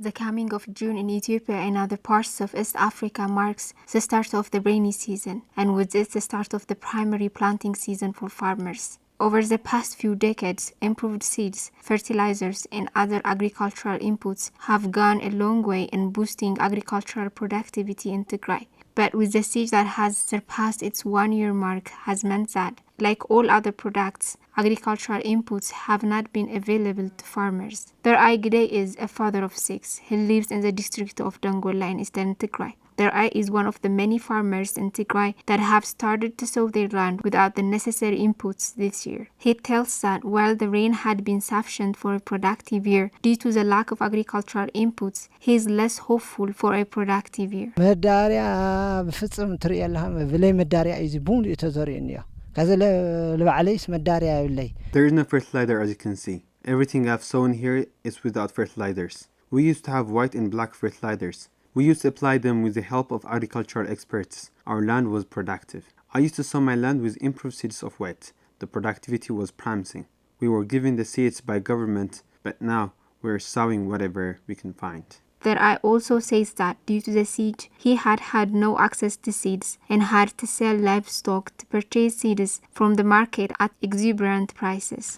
The coming of June in Ethiopia and other parts of East Africa marks the start of the rainy season, and with it the start of the primary planting season for farmers. Over the past few decades, improved seeds, fertilizers, and other agricultural inputs have gone a long way in boosting agricultural productivity in Tigray. But with the siege that has surpassed its one-year mark has meant that, like all other products, agricultural inputs have not been available to farmers. Tigrai Gide is a father of 6. He lives in the district of Dongola in eastern Tigray. Tigrai is one of the many farmers in Tigray that have started to sow their land without the necessary inputs this year. He tells that while the rain had been sufficient for a productive year due to the lack of agricultural inputs, he is less hopeful for a productive year. There is no fertilizer, as you can see. Everything I've sown here is without fertilizers. We used to have white and black fertilizers. We used to apply them with the help of agricultural experts. Our land was productive. I used to sow my land with improved seeds of wheat. The productivity was promising. We were given the seeds by government, but now we're sowing whatever we can find. Tigrai also says that due to the siege, he had no access to seeds and had to sell livestock to purchase seeds from the market at exuberant prices.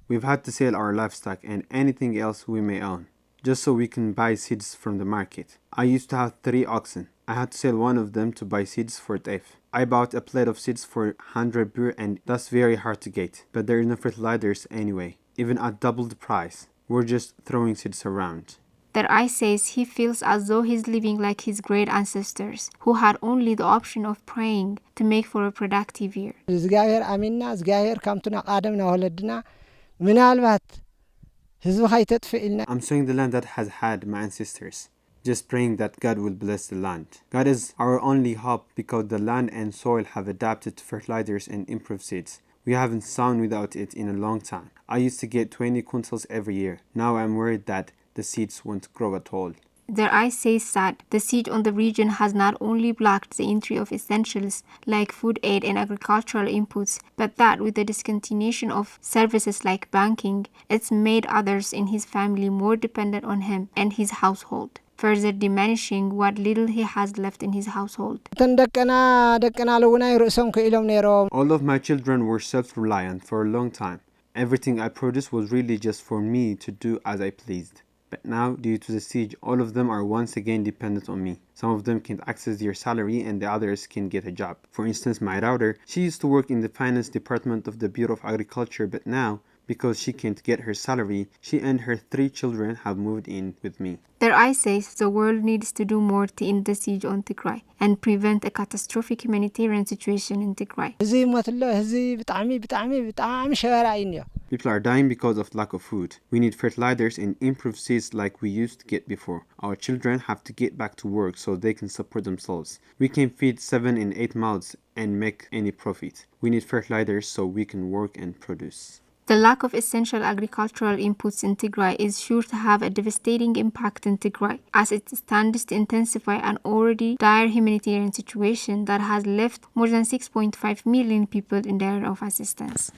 We've had to sell our livestock and anything else we may own, just so we can buy seeds from the market. I used to have 3 oxen. I had to sell one of them to buy seeds for Taif. I bought a plate of seeds for 100 birr and that's very hard to get, but there is no fertilizers anyway. Even at double the price, we're just throwing seeds around. Tigrai says he feels as though he's living like his great ancestors, who had only the option of praying to make for a productive year. I'm sowing the land that has had my ancestors, just praying that God will bless the land. God is our only hope because the land and soil have adapted to fertilizers and improved seeds. We haven't sown without it in a long time. I used to get 20 quintals every year. Now I'm worried that the seeds won't grow at all. Tigrai says that the siege on the region has not only blocked the entry of essentials like food aid and agricultural inputs, but that with the discontinuation of services like banking, it's made others in his family more dependent on him and his household, further diminishing what little he has left in his household. All of my children were self-reliant for a long time. Everything I produced was really just for me to do as I pleased. But now, due to the siege, all of them are once again dependent on me. Some of them can't access their salary and the others can get a job. For instance, my daughter, she used to work in the finance department of the Bureau of Agriculture, but now, because she can't get her salary, she and her 3 children have moved in with me. Tigrai says the world needs to do more to end the siege on Tigray and prevent a catastrophic humanitarian situation in Tigray. People are dying because of lack of food. We need fertilizers and improved seeds like we used to get before. Our children have to get back to work so they can support themselves. We can feed 7 and 8 mouths and make any profit. We need fertilizers so we can work and produce. The lack of essential agricultural inputs in Tigray is sure to have a devastating impact in Tigray, as it stands to intensify an already dire humanitarian situation that has left more than 6.5 million people in dire of assistance.